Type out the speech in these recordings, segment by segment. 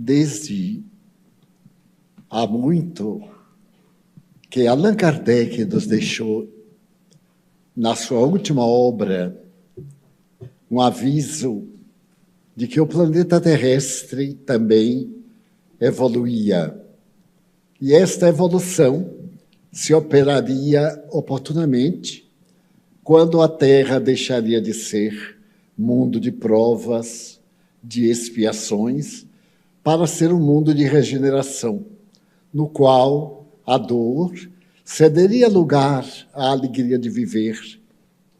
desde há muito que Allan Kardec nos deixou, na sua última obra, um aviso de que o planeta terrestre também evoluía. E esta evolução se operaria oportunamente quando a Terra deixaria de ser mundo de provas, de expiações, para ser um mundo de regeneração, no qual a dor cederia lugar à alegria de viver.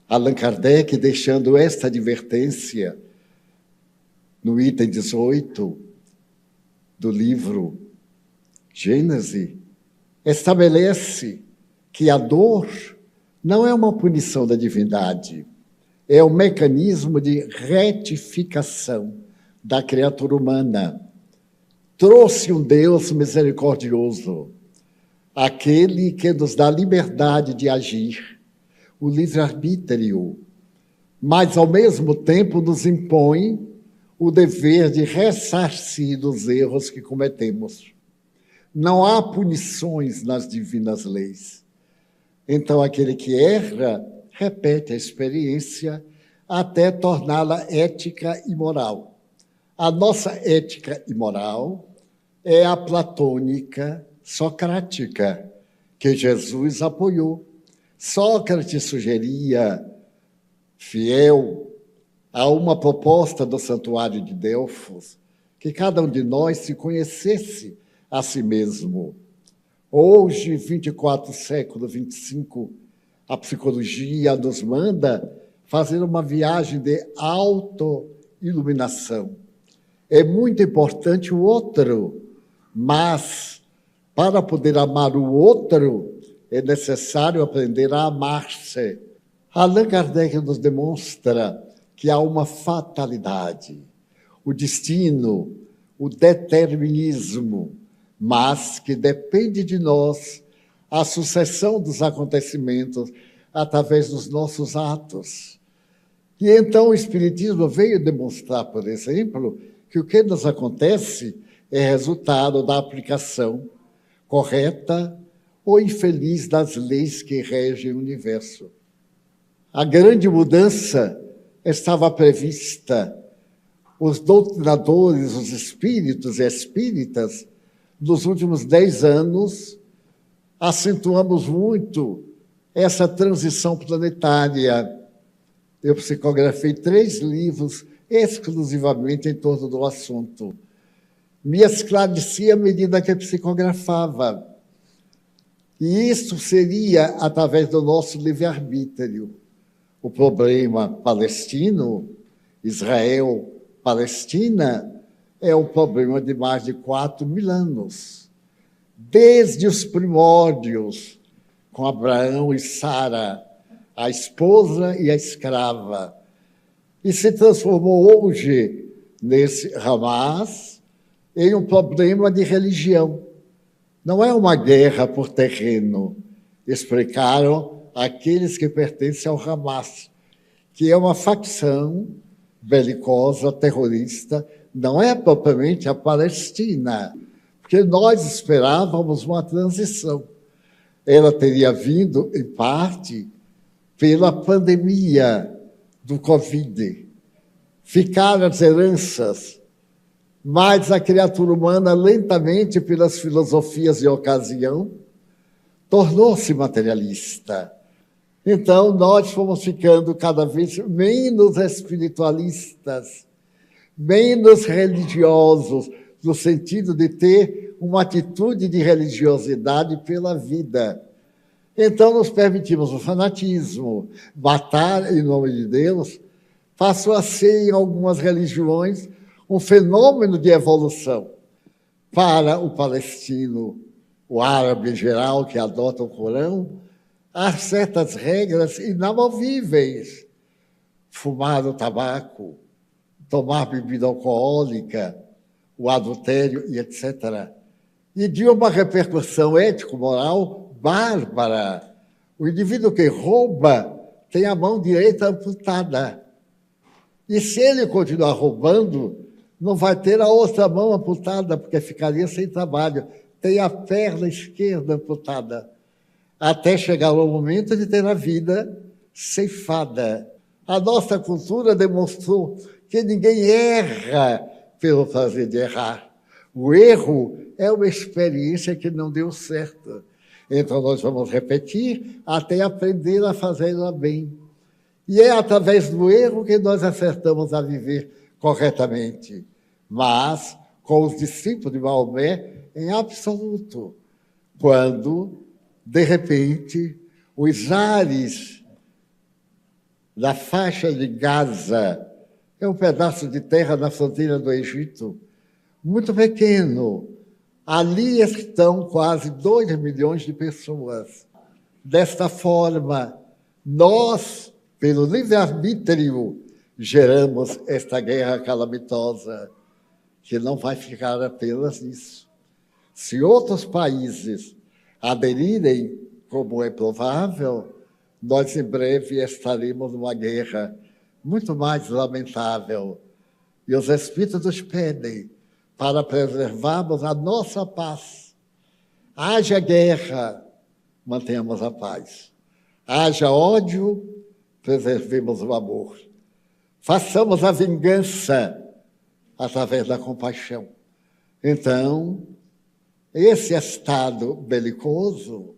Allan Kardec, deixando esta advertência no item 18 do livro Gênese, estabelece que a dor não é uma punição da divindade, é um mecanismo de retificação da criatura humana. Trouxe um Deus misericordioso, aquele que nos dá liberdade de agir, o livre-arbítrio, mas, ao mesmo tempo, nos impõe o dever de ressarcir dos erros que cometemos. Não há punições nas divinas leis. Então, aquele que erra, repete a experiência até torná-la ética e moral. A nossa ética e moral é a platônica socrática, que Jesus apoiou. Sócrates sugeria, fiel a uma proposta do Santuário de Delfos, que cada um de nós se conhecesse a si mesmo. Hoje, 24 século 25, a psicologia nos manda fazer uma viagem de autoiluminação. É muito importante o outro, mas para poder amar o outro, é necessário aprender a amar-se. Allan Kardec nos demonstra que há uma fatalidade, o destino, o determinismo, mas que depende de nós a sucessão dos acontecimentos através dos nossos atos. E então o Espiritismo veio demonstrar, por exemplo, que o que nos acontece é resultado da aplicação correta ou infeliz das leis que regem o universo. A grande mudança estava prevista. Os doutrinadores, os espíritos e espíritas, nos últimos 10 anos, acentuamos muito essa transição planetária. Eu psicografei 3 livros exclusivamente em torno do assunto. Me esclarecia à medida que psicografava. E isso seria através do nosso livre-arbítrio. O problema palestino, Israel-Palestina, é um problema de mais de 4.000 anos. Desde os primórdios, com Abraão e Sara, a esposa e a escrava, e se transformou hoje, nesse Hamas, em um problema de religião. Não é uma guerra por terreno, explicaram aqueles que pertencem ao Hamas, que é uma facção belicosa, terrorista, não é propriamente a Palestina, porque nós esperávamos uma transição. Ela teria vindo, em parte, pela pandemia do Covid. Ficaram as heranças, mas a criatura humana, lentamente, pelas filosofias de ocasião, tornou-se materialista. Então, nós fomos ficando cada vez menos espiritualistas, menos religiosos, no sentido de ter uma atitude de religiosidade pela vida. Então, nos permitimos o fanatismo, matar em nome de Deus, passou a ser, em algumas religiões, um fenômeno de evolução. Para o palestino, o árabe em geral, que adota o Corão, há certas regras inamovíveis. Fumar o tabaco, tomar bebida alcoólica, o adultério e etc. E de uma repercussão ético-moral bárbara. O indivíduo que rouba tem a mão direita amputada. E se ele continuar roubando, não vai ter a outra mão amputada, porque ficaria sem trabalho. Tem a perna esquerda amputada, até chegar o momento de ter a vida ceifada. A nossa cultura demonstrou que ninguém erra pelo prazer de errar. O erro é uma experiência que não deu certo. Então, nós vamos repetir até aprender a fazê-la bem. E é através do erro que nós acertamos a viver corretamente. Mas, com os discípulos de Maomé, em absoluto, quando, de repente, os ares da faixa de Gaza, é um pedaço de terra na fronteira do Egito, muito pequeno. Ali estão quase 2 milhões de pessoas. Desta forma, nós, pelo livre-arbítrio, geramos esta guerra calamitosa, que não vai ficar apenas nisso. Se outros países aderirem, como é provável, nós em breve estaremos numa guerra muito mais lamentável. E os Espíritos pedem para preservarmos a nossa paz. Haja guerra, mantenhamos a paz. Haja ódio, preservemos o amor. Façamos a vingança através da compaixão. Então, esse estado belicoso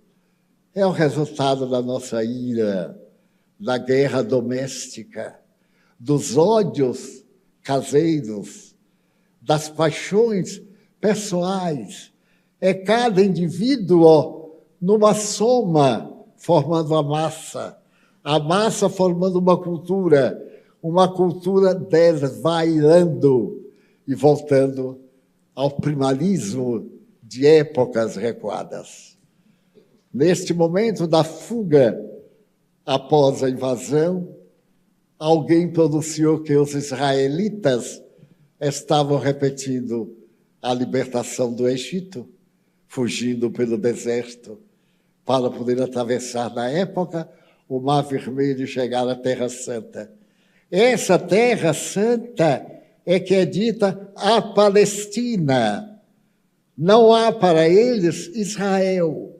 é o resultado da nossa ira, da guerra doméstica, dos ódios caseiros, das paixões pessoais. É cada indivíduo numa soma formando a massa formando uma cultura desvairando e voltando ao primalismo de épocas recuadas. Neste momento da fuga após a invasão, alguém pronunciou que os israelitas estavam repetindo a libertação do Egito, fugindo pelo deserto, para poder atravessar, na época, o Mar Vermelho e chegar à Terra Santa. Essa Terra Santa é que é dita a Palestina. Não há para eles Israel.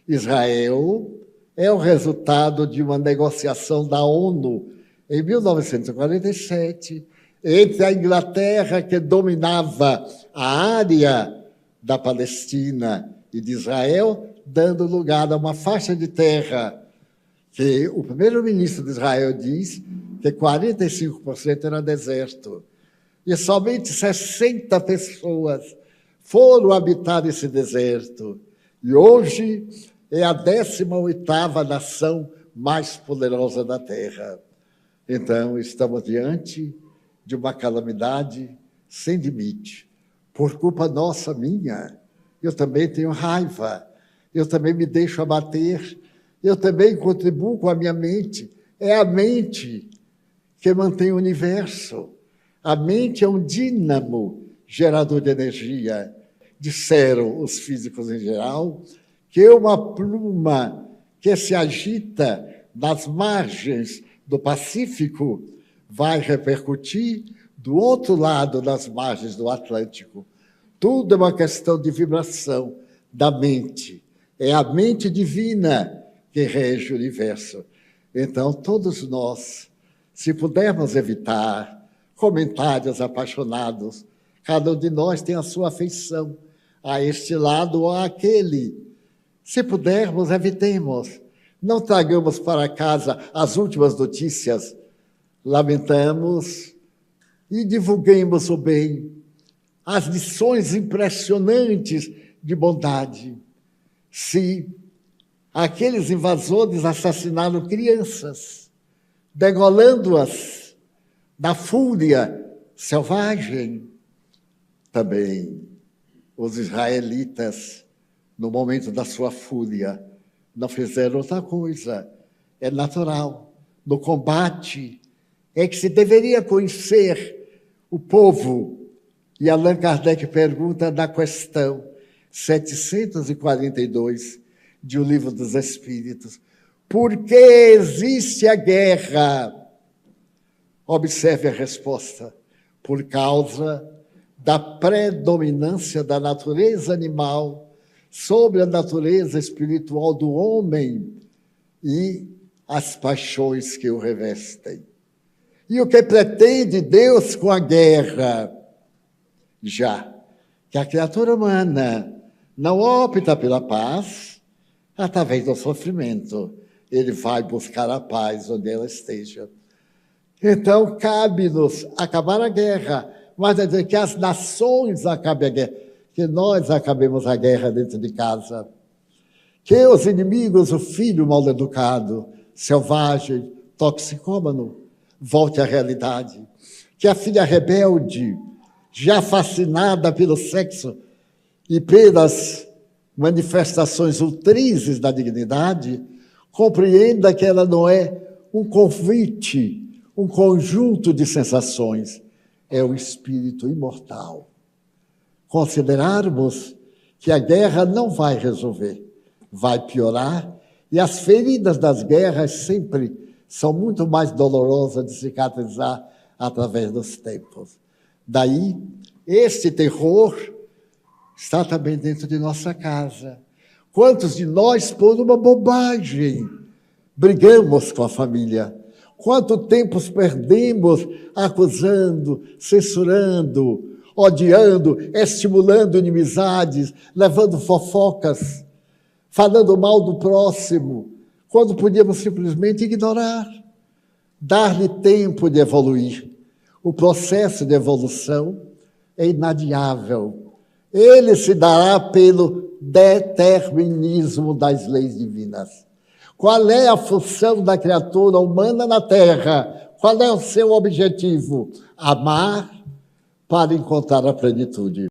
Israel é o resultado de uma negociação da ONU em 1947, entre a Inglaterra, que dominava a área da Palestina e de Israel, dando lugar a uma faixa de terra que o primeiro-ministro de Israel diz que 45% era deserto. E somente 60 pessoas foram habitar esse deserto. E hoje é a 18ª nação mais poderosa da Terra. Então, estamos diante de uma calamidade sem limite, por culpa nossa, minha. Eu também tenho raiva, eu também me deixo abater, eu também contribuo com a minha mente. É a mente que mantém o universo. A mente é um dínamo gerador de energia. Disseram os físicos em geral que uma pluma que se agita nas margens do Pacífico vai repercutir do outro lado das margens do Atlântico. Tudo é uma questão de vibração da mente. É a mente divina que rege o universo. Então, todos nós, se pudermos evitar comentários apaixonados, cada um de nós tem a sua afeição a este lado ou àquele. Se pudermos, evitemos. Não tragamos para casa as últimas notícias. Lamentamos e divulguemos o bem, as lições impressionantes de bondade. Se aqueles invasores assassinaram crianças, degolando-as na fúria selvagem, também os israelitas, no momento da sua fúria, não fizeram outra coisa. É natural. No combate, é que se deveria conhecer o povo. E Allan Kardec pergunta na questão 742 de O Livro dos Espíritos: por que existe a guerra? Observe a resposta: por causa da predominância da natureza animal sobre a natureza espiritual do homem e as paixões que o revestem. E o que pretende Deus com a guerra? Já que a criatura humana não opta pela paz, através do sofrimento, ele vai buscar a paz onde ela esteja. Então, cabe-nos acabar a guerra, mas é dizer que as nações acabem a guerra, que nós acabemos a guerra dentro de casa, que os inimigos, o filho mal educado, selvagem, toxicômano, volte à realidade, que a filha rebelde, já fascinada pelo sexo e pelas manifestações ultrizes da dignidade, compreenda que ela não é um convite, um conjunto de sensações, é o espírito imortal. Considerarmos que a guerra não vai resolver, vai piorar, e as feridas das guerras sempre são muito mais dolorosas de cicatrizar através dos tempos. Daí, este terror está também dentro de nossa casa. Quantos de nós, por uma bobagem, brigamos com a família? Quanto tempo perdemos acusando, censurando, odiando, estimulando inimizades, levando fofocas, falando mal do próximo, quando podíamos simplesmente ignorar, dar-lhe tempo de evoluir. O processo de evolução é inadiável. Ele se dará pelo determinismo das leis divinas. Qual é a função da criatura humana na Terra? Qual é o seu objetivo? Amar para encontrar a plenitude.